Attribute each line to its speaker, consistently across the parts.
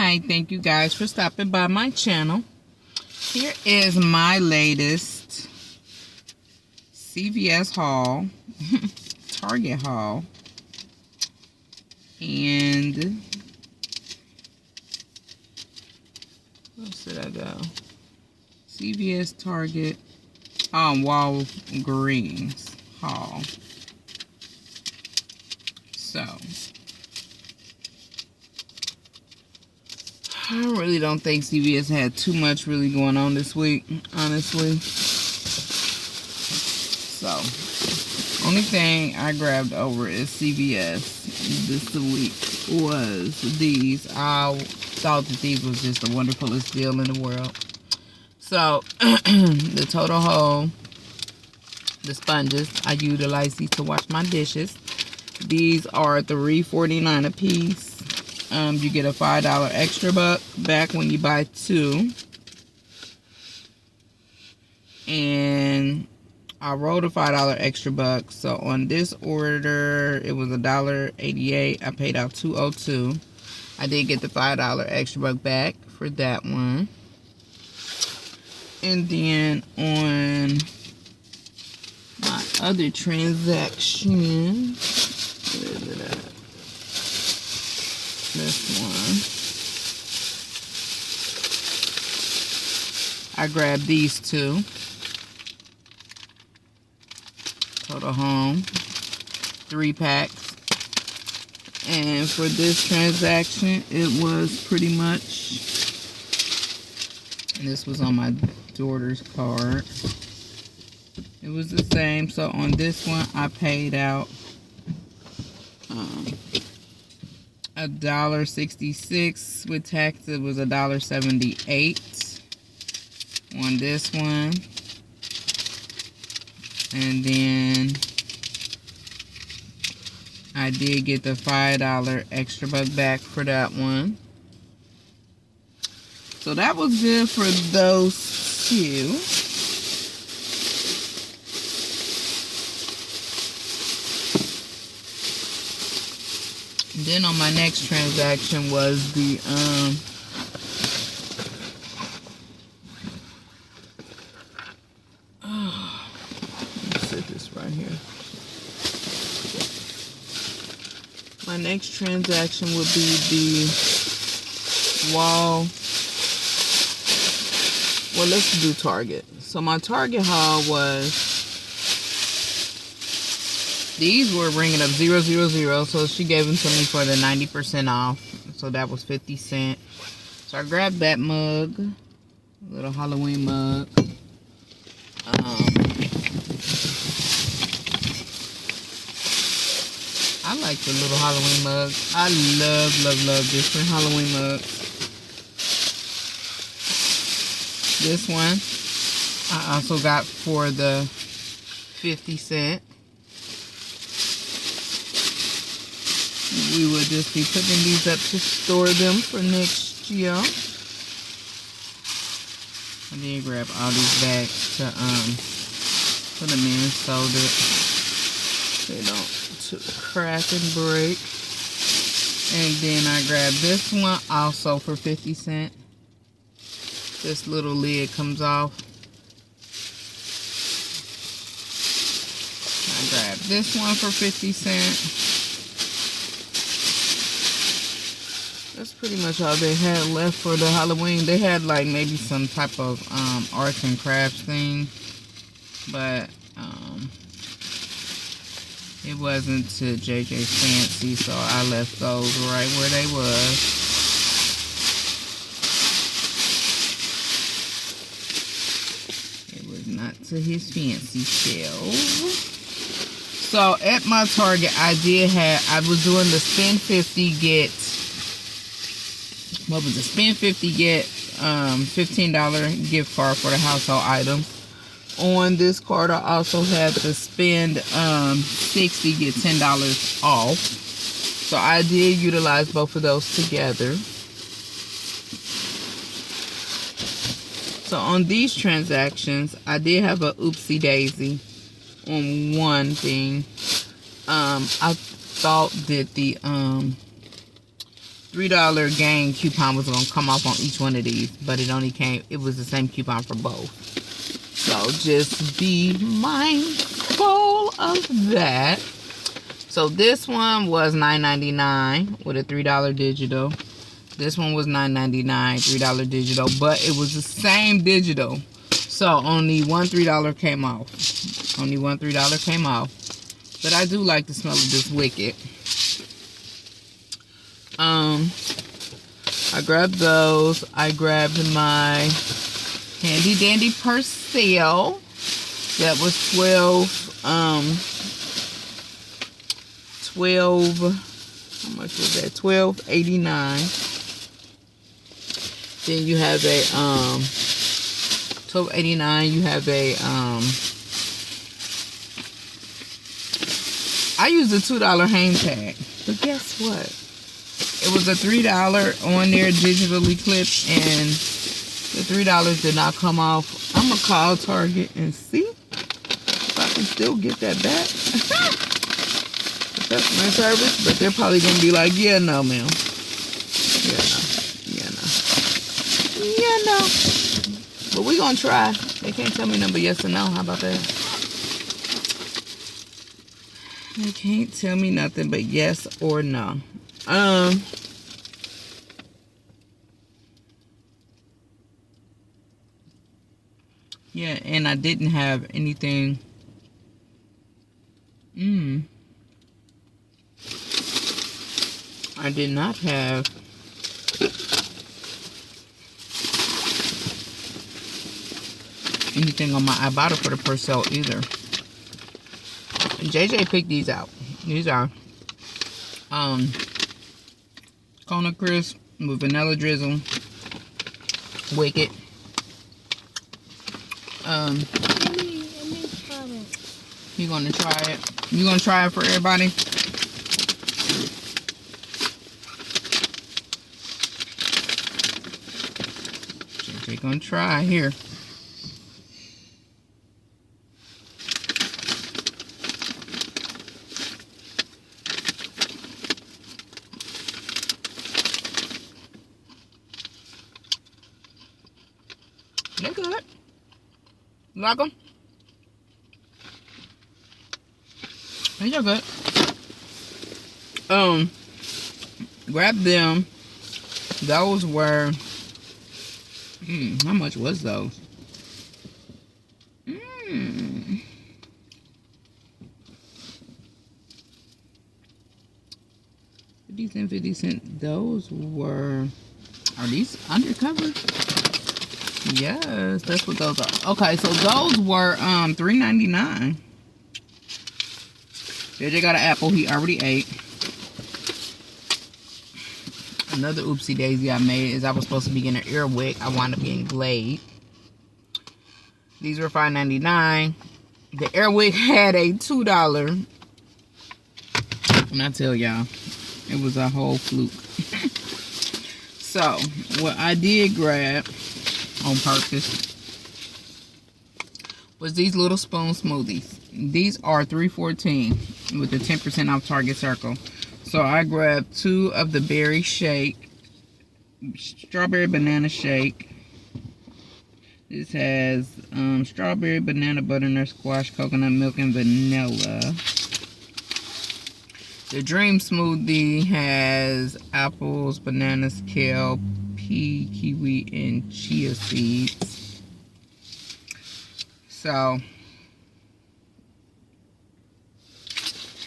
Speaker 1: Hi, thank you guys for stopping by my channel. Here is my latest CVS haul, Target haul, and where did I go? CVS, Target, Walgreens haul. So I really don't think CVS had too much really going on this week, honestly. So, only thing I grabbed over is CVS this week was these. I thought that these was just the wonderfulest deal in the world. So, the Total Whole, the sponges, I utilize these to wash my dishes. These are $3.49 a piece. You get a $5 extra buck back when you buy two. And I rolled a $5 extra buck. So on this order, it was $1.88. I paid out $2.02. I did get the $5 extra buck back for that one. And then on my other transaction, where is it at? This one. I grabbed these two. Total Home. 3 packs. And for this transaction, it was pretty much, and this was on my daughter's card. It was the same. So on this one, I paid out $1.66 with tax. It was $1.78 on this one, and then I did get the $5 extra buck back for that one. So that was good for those two. Then on my next transaction was the let me set this right here. My next transaction would be the let's do Target. So my Target haul was, these were ringing up 000, so she gave them to me for the 90% off. So that was 50 cents. So I grabbed that mug, a little Halloween mug. I like the little Halloween mug. I love different Halloween mugs. This one I also got for the 50 cents. We will just be putting these up to store them for next year. I did grab all these bags to put them in so that they don't crack and break. And then I grabbed this one also for 50 cents. This little lid comes off. I grabbed this one for 50 cents. That's pretty much all they had left for the Halloween. They had like maybe some type of arts and crafts thing, but it wasn't to JJ's fancy, so I left those right where they was. It was not to his fancy shelf. So at my Target, I was doing the spend 50 get. What was it? Spend 50 get $15 gift card for the household items. On this card, I also had the spend 60 get $10 off. So I did utilize both of those together. So on these transactions, I did have a oopsie daisy on one thing. I thought that the $3 gain coupon was gonna come off on each one of these, but it was the same coupon for both. So just be mindful of that. So this one was $9.99 with a $3 digital. This one was $9.99, $3 digital, but it was the same digital. So only one $3 came off. Only one $3 came off. But I do like the smell of this Wicked. I grabbed those. I grabbed my Handy Dandy Persil. That was 12, how much was that? $12.89. Then you have a, $12.89. You have a, I used a $2 hang tag. But guess what? It was a $3 on there digitally clipped, and the $3 did not come off. I'm gonna call Target and see if I can still get that back. Customer service, but they're probably gonna be like, yeah, no, ma'am. Yeah, no. But we gonna try. They can't tell me nothing but yes or no. How about that? They can't tell me nothing but yes or no. Yeah, and I didn't have anything. I did not have anything on my Ibotta for the Persil either. JJ picked these out. These are Kona Crisp with vanilla drizzle, Wicked. You gonna try it? You gonna try it for everybody? JJ gonna try here. They're good. You like them? They're good. Grab them. Those were, how much was those? 50 cents, 50 cents. Those were, are these undercover? Yes, that's what those are. Okay, so those were $3.99. JJ got an apple he already ate. Another oopsie daisy I made is I was supposed to be getting an Earwick. I wound up getting Glade. These were $5.99. The Airwick had a $2. And I tell y'all, it was a whole fluke. So, what I did grab on purpose was these little spoon smoothies. These are $3.14 with the 10% off Target Circle. So I grabbed 2 of the berry shake, strawberry banana shake. This has strawberry, banana, butternut, squash, coconut milk, and vanilla. The Dream Smoothie has apples, bananas, kale, pea, kiwi, and chia seeds. So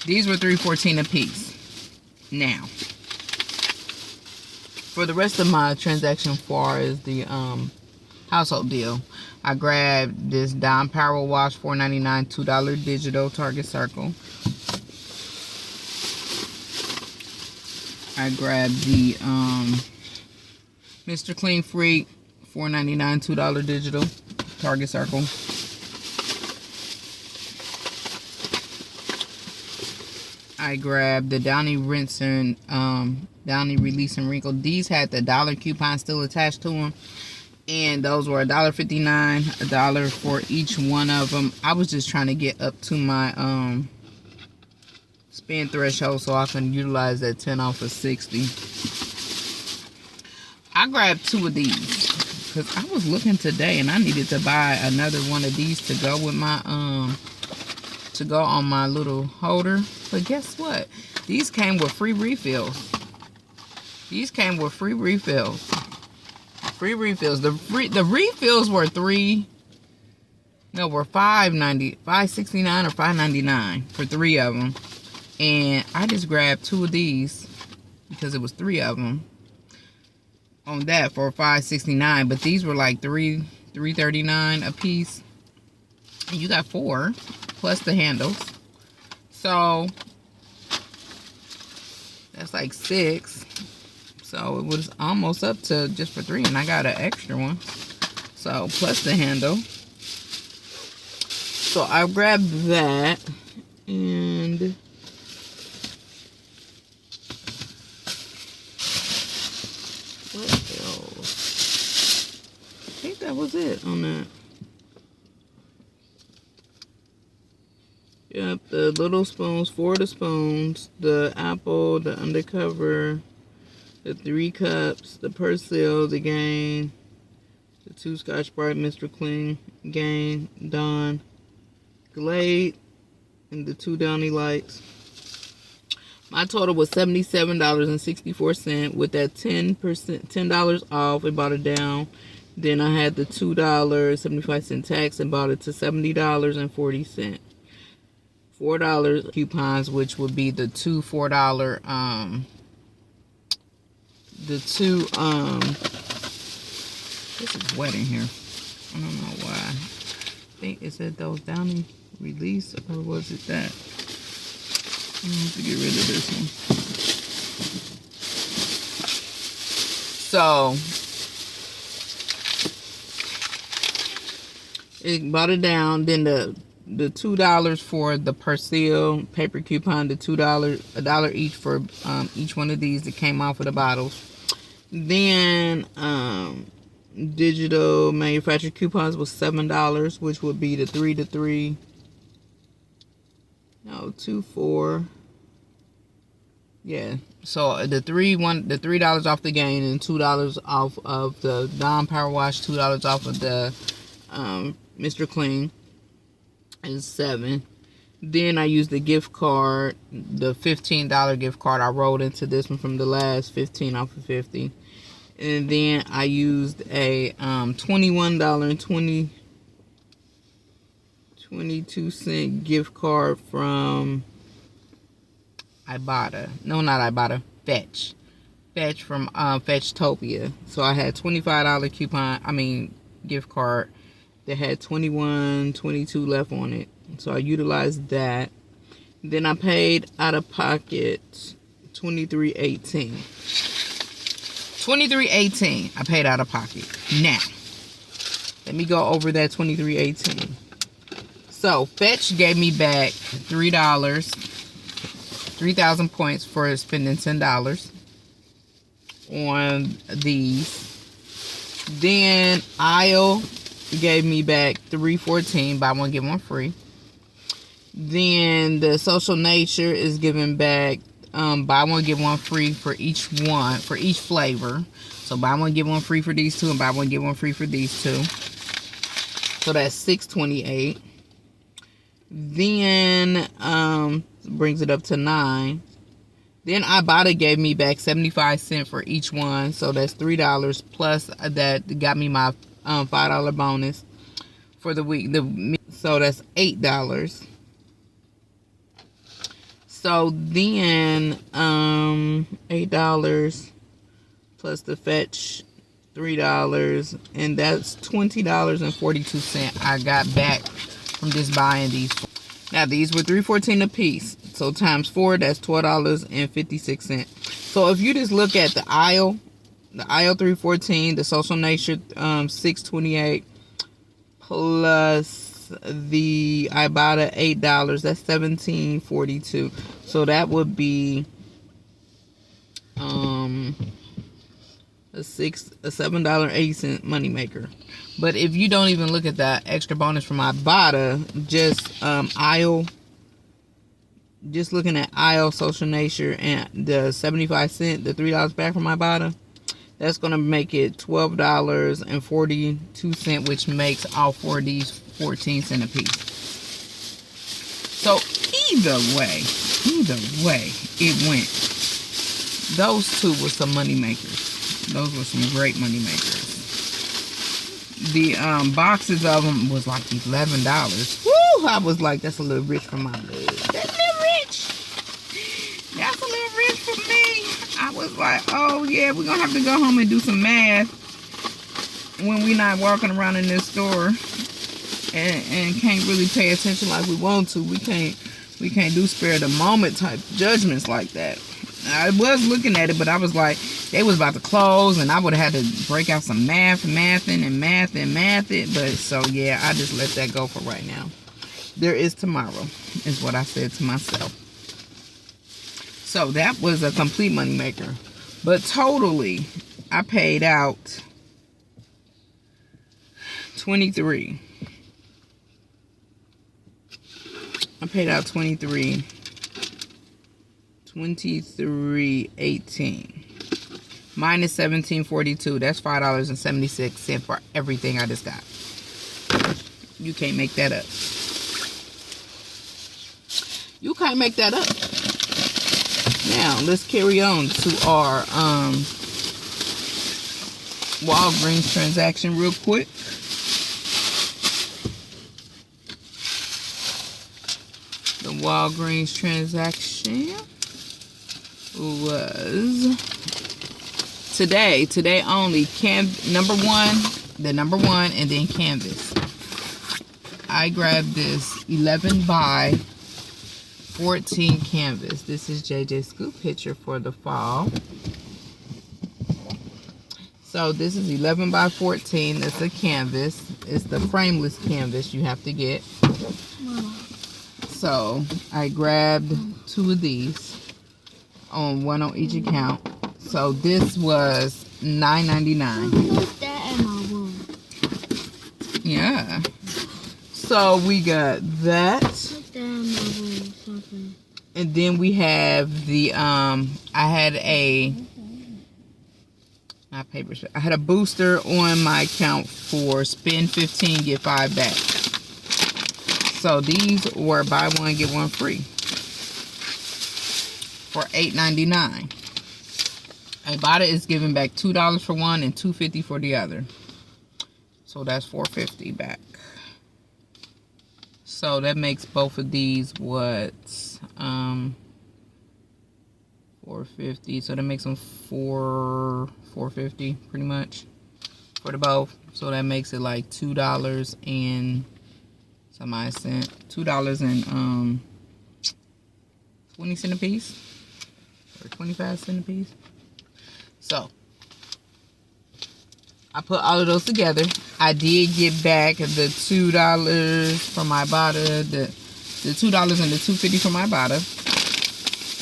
Speaker 1: these were $3.14 a piece. Now, for the rest of my transaction, far as the household deal, I grabbed this Dawn Power Wash, $4.99, $2 digital, Target Circle. I grabbed the Mr. Clean Freak, $4.99, $2 digital, Target Circle. I grabbed the Downy Rinse and Downy Release and Wrinkle. These had the $1 coupon still attached to them, and those were $1.59, $1 for each one of them. I was just trying to get up to my spend threshold so I can utilize that 10 off of 60. I grabbed 2 of these because I was looking today and I needed to buy another one of these to go with my to go on my little holder. But guess what? These came with free refills. These came with free refills. Free refills. The refills were were $5.69 or $5.99 for 3 of them. And I just grabbed 2 of these because it was 3 of them on that for $5.69. But these were like $3.39 a piece. And you got 4 plus the handles. So that's like 6. So it was almost up to just for 3, and I got an extra one. So plus the handle. So I grabbed that, and what else? I think that was it on that. Yep, the little spoons, 4 of the spoons, the apple, the undercover, the 3 cups, the Persil, the Gain, the 2 Scotch-Brite Mr. Clean, Gain, Dawn, Glade, and the 2 Downy Lights. My total was $77.64 with that $10 off and bought it down. Then I had the $2.75 tax and bought it to $70.40. $4 coupons, which would be the 2 $4 this is wet in here. I don't know why. I think it said those Downy release, or was it that? I have to get rid of this one. So it bought it down. Then the $2 for the Persil paper coupon, the $2, $1 each for each one of these that came off of the bottles. Then digital manufactured coupons was $7, which would be the 3 to 3. No, 2 4. Yeah. So the $3 off the Gain and $2 off of the Dawn Power Wash, $2 off of the Mr. Clean is 7. Then I used the gift card, the $15 gift card. I rolled into this one from the last 15 off of 50. And then I used a $21.22 gift card from Ibotta. No, not Ibotta. Fetch. Fetch from Fetchtopia. So I had $25 gift card that had $21.22 left on it. So I utilized that. Then I paid out of pocket $23.18. $23.18 I paid out of pocket. Now, let me go over that $23.18. So Fetch gave me back $3, 3,000 points for spending $10 on these. Then Aisle gave me back $3.14, buy one get one free. Then the Social Nature is giving back buy one get one free for each one, for each flavor. So buy one get one free for these 2 and buy one get one free for these 2. So that's $6.28. Then brings it up to $9. Then Ibotta gave me back 75 cents for each one, so that's $3 plus that got me my $5 bonus for the week. So that's $8. So then $8 plus the Fetch $3, and that's $20.42 I got back from just buying these. Now these were $3.14 a piece, so times 4, that's $12.56. So if you just look at the aisle $3.14, the Social Nature $6.28 plus the Ibotta $8, that's $17.42. So that would be a $7.80 money maker. But if you don't even look at that extra bonus from Ibotta, just aisle, just looking at aisle, Social Nature, and the 75 cent, the $3 back from Ibotta, That's going to make it $12.42, which makes all 4 of these 14 cents a piece. So either way it went. Those two were some money makers. Those were some great money makers. The boxes of them was like $11. Woo! I was like, that's a little rich for my leg. That's a little rich. That's a little rich for me. I was like, oh yeah, we're gonna have to go home and do some math when we're not walking around in this store and can't really pay attention like we want to. We can't do spare the moment type judgments like that. I was looking at it, but I was like, they was about to close, and I would have had to break out some math it. But so yeah, I just let that go for right now. There is tomorrow, is what I said to myself. So that was a complete money maker. But totally, I paid out 23. I paid out 23.18 minus 17.42. That's $5.76 for everything I just got. You can't make that up. You can't make that up. Now let's carry on to our Walgreens transaction real quick. The Walgreens transaction was today only. Number one, and then canvas. I grabbed this 11 by 14 canvas. This is JJ Scoop picture for the fall. So this is 11 by 14. It's a canvas. It's the frameless canvas you have to get. So I grabbed 2 of these, one on each account. So this was $9.99.
Speaker 2: Put that in my room.
Speaker 1: Yeah. So we got that.
Speaker 2: Put that in my room, something.
Speaker 1: And then we have the I had a booster on my account for spend 15 get 5 back. So these were buy one get one free for $8.99. Ibotta is giving back $2 for one and $2.50 for the other. So that's $4.50 back. So that makes both of these what? $4.50. So that makes them $4.50 pretty much for the both. So that makes it like $2 and somebody sent $2 and 20 cents a piece or 25 cents a piece. So I put all of those together. I did get back the $2 from Ibotta, the $2 and the $2.50 from Ibotta.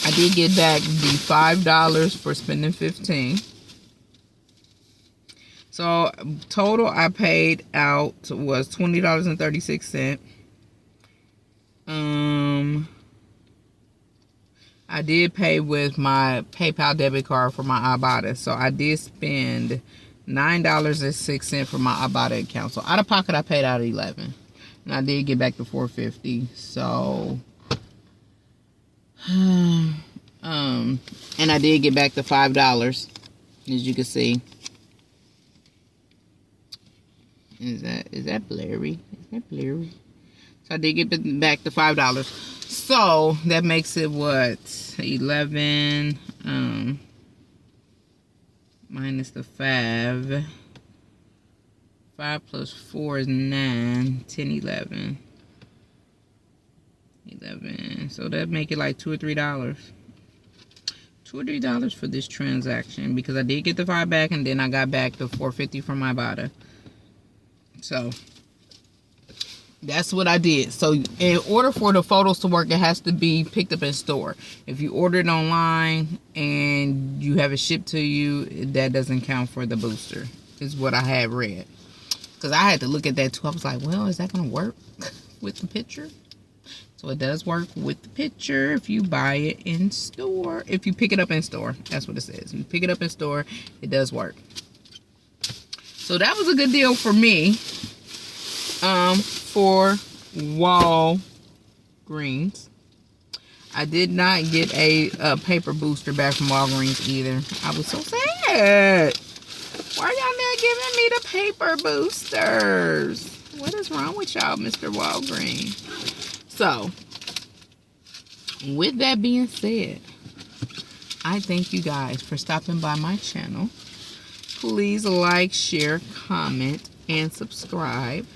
Speaker 1: I did get back the $5 for spending 15. So total I paid out was $20.36. I did pay with my PayPal debit card for my Ibotta. So I did spend $9.06 for my Ibotta account. So out of pocket I paid out $11. And I did get back the $4.50. So and I did get back the $5, as you can see. Is that blurry? Is that blurry? So I did get back the $5. So that makes it what? 11 minus the 5. 5 plus 4 is 9. 10, 11. 11. So that make it like $2 or $3. $2 or $3 for this transaction, because I did get the 5 back and then I got back the $4.50 from my Ibotta. So that's what I did. So in order for the photos to work, it has to be picked up in store. If you order it online and you have it shipped to you, that doesn't count for the booster, is what I had read. Because I had to look at that too. I was like, well, is that going to work with the picture? So it does work with the picture if you buy it in store. If you pick it up in store, that's what it says. If you pick it up in store, it does work. So that was a good deal for me. For Walgreens. I did not get a paper booster back from Walgreens either. I was so sad. Why are y'all not giving me the paper boosters? What is wrong with y'all, Mr. Walgreens? So, with that being said, I thank you guys for stopping by my channel. Please like, share, comment, and subscribe.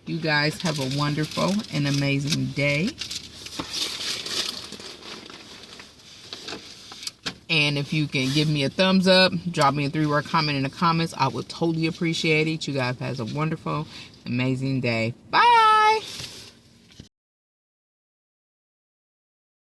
Speaker 1: You guys have a wonderful and amazing day. And if you can give me a thumbs up, drop me a 3-word comment in the comments, I would totally appreciate it. You guys have a wonderful, amazing day. Bye.